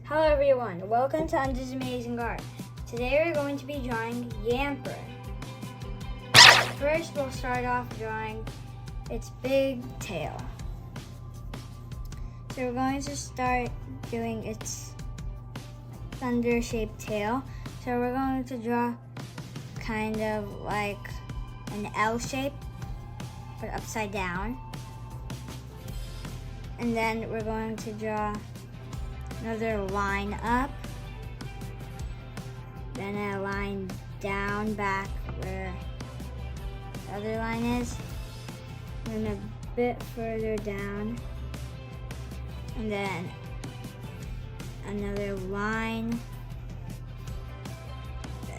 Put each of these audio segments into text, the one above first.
Hello everyone, welcome to Anzar's Amazing Art. Today we're going to be drawing Yamper. First we'll start off drawing its big tail. So we're going to start doing its thunder-shaped tail. So we're going to draw kind of like an L shape, but upside down. And then we're going to draw another line up, then a line down back where the other line is, and a bit further down, and then another line,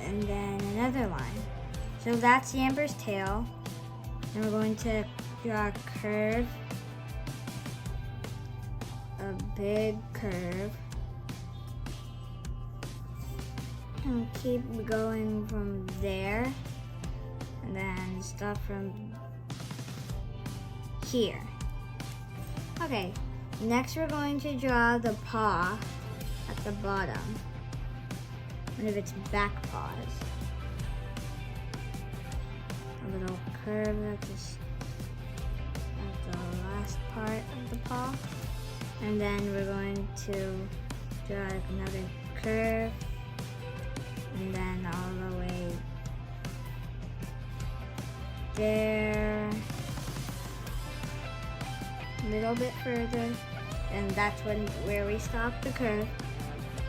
and then another line. So that's Yamper's tail. And we're going to draw a curve, a big curve, and keep going from there, and then stop from here. Okay, next we're going to draw the paw at the bottom, one of its back paws. A little curve at the last part of the paw. And then we're going to draw another curve, and then all the way there, a little bit further, and that's where we stop the curve.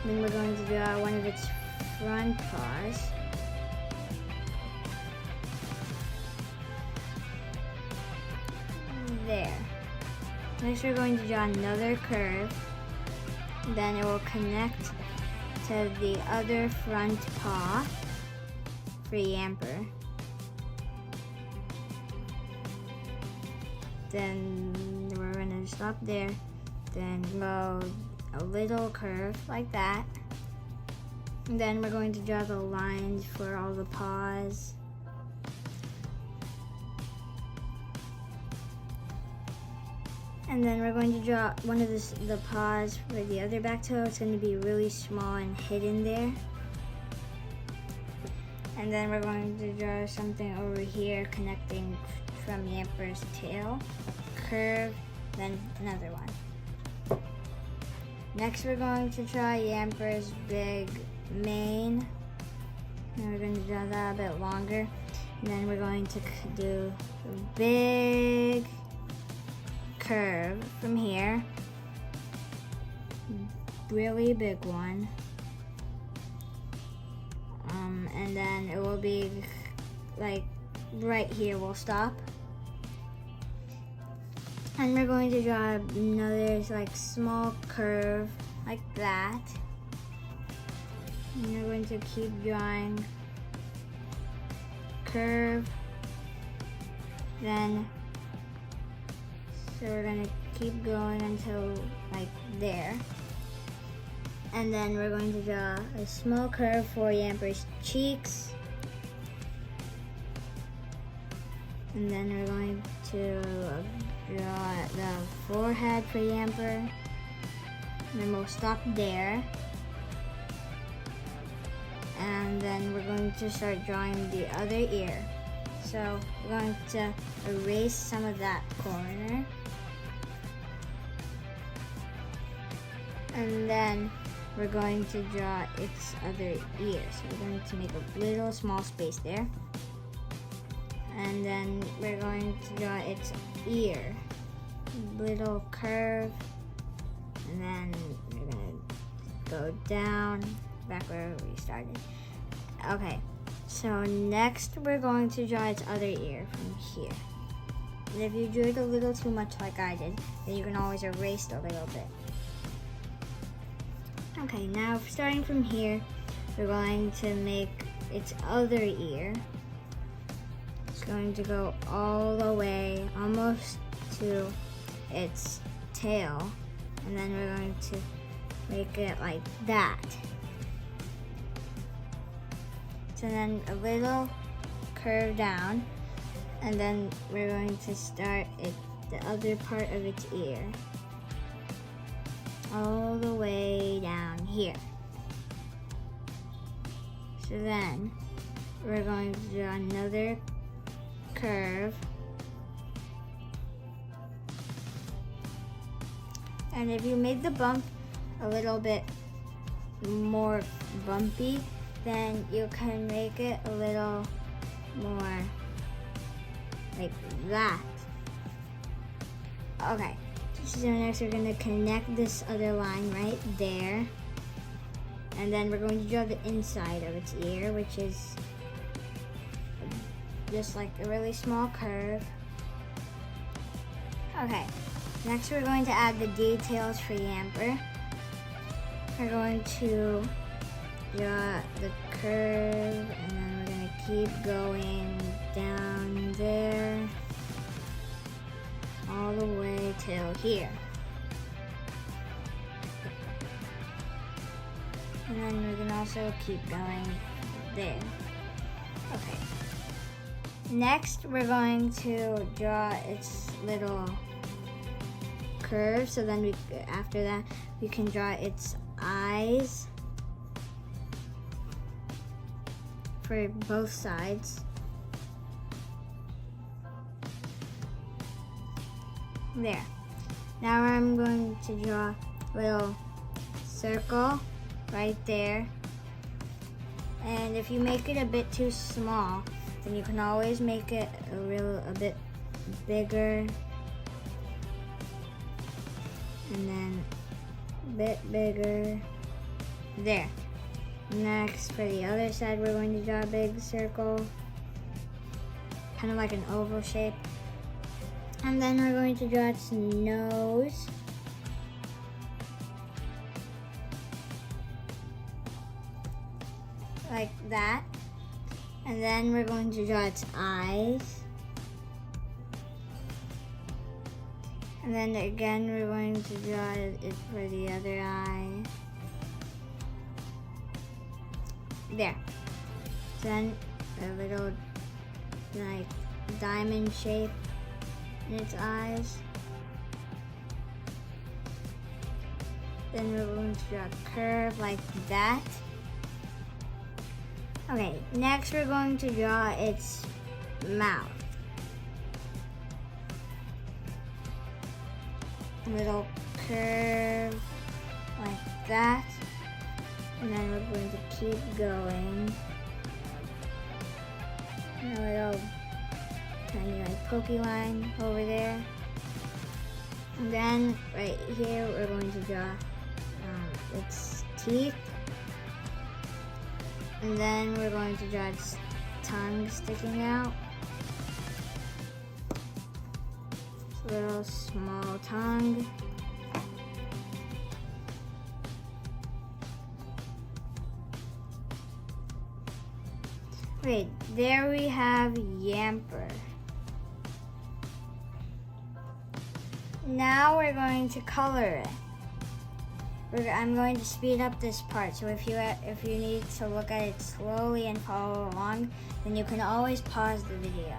Then we're going to draw one of its front paws. There. Next we're going to draw another curve, then it will connect to the other front paw for Yamper. Then we're going to stop there, then go a little curve like that. And then we're going to draw the lines for all the paws. And then we're going to draw one of the paws for the other back toe. It's going to be really small and hidden there. And then we're going to draw something over here connecting from Yamper's tail. Curve, then another one. Next we're going to draw Yamper's big mane. And we're going to draw that a bit longer. And then we're going to do a big curve from here, really big one, and then it will be like right here we'll stop, and we're going to draw another like small curve like that, and we're going to keep drawing curve, then so we're gonna keep going until like there. And then we're going to draw a small curve for Yamper's cheeks. And then we're going to draw the forehead for Yamper. And then we'll stop there. And then we're going to start drawing the other ear. So we're going to erase some of that corner. And then we're going to draw its other ear. So we're going to make a little small space there. And then we're going to draw its ear. Little curve. And then we're going to go down, back where we started. Okay, so next we're going to draw its other ear from here. And if you drew it a little too much like I did, then you can always erase a little bit. Okay, now starting from here, we're going to make its other ear. It's going to go all the way, almost to its tail. And then we're going to make it like that. So then a little curve down. And then we're going to start the other part of its ear. All the way down here. So then we're going to draw another curve. And if you make the bump a little bit more bumpy, then you can make it a little more like that. Okay, so next we're going to connect this other line right there. And then we're going to draw the inside of its ear, which is just like a really small curve. Okay, next we're going to add the details for Yamper. We're going to draw the curve, and then we're going to keep going down there all the way till here. And then we can also keep going there. Okay. Next, we're going to draw its little curve. So then after that, we can draw its eyes for both sides. There. Now I'm going to draw a little circle right there. And if you make it a bit too small, then you can always make it a bit bigger. And then a bit bigger. There. Next, for the other side, we're going to draw a big circle, kind of like an oval shape. And then we're going to draw its nose. Like that. And then we're going to draw its eyes. And then again, we're going to draw it for the other eye. There. Then a little like diamond shape in its eyes. Then we're going to draw a curve like that. Okay, next we're going to draw its mouth. A little curve like that. And then we're going to keep going. And a little tiny like pokey line over there. And then right here we're going to draw its teeth. And then we're going to draw its tongue sticking out. It's a little small tongue. Wait, there we have Yamper. Now we're going to color it. I'm going to speed up this part, so if you need to look at it slowly and follow along, then you can always pause the video.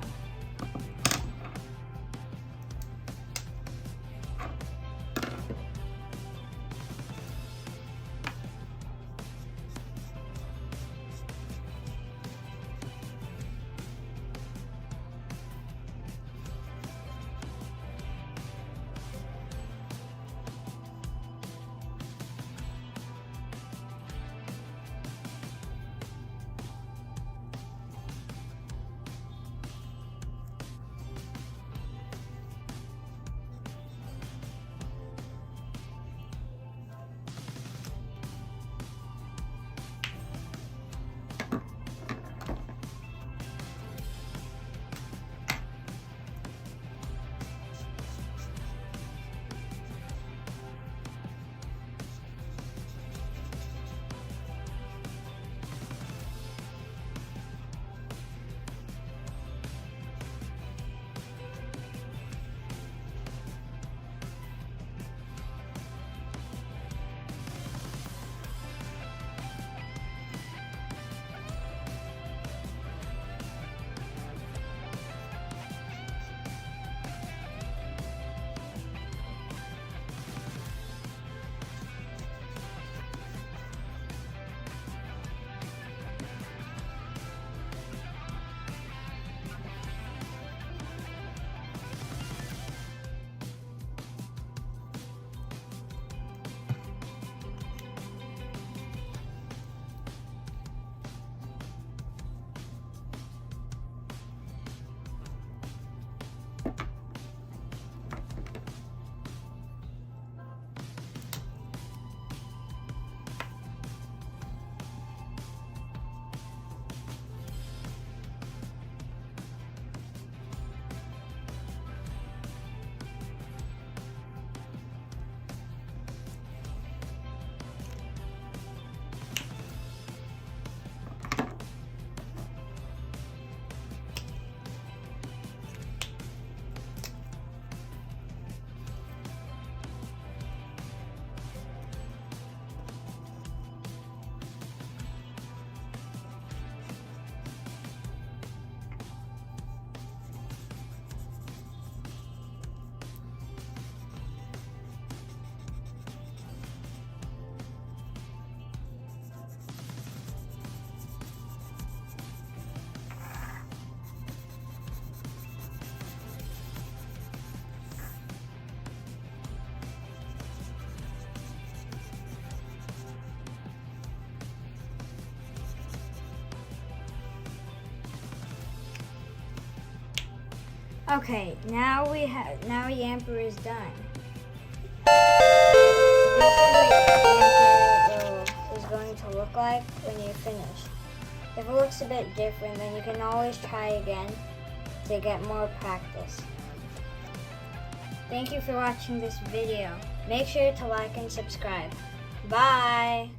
Okay, now Yamper is done. Is going to look like when you finish. If it looks a bit different, then you can always try again to get more practice. Thank you for watching this video. Make sure to like and subscribe. Bye!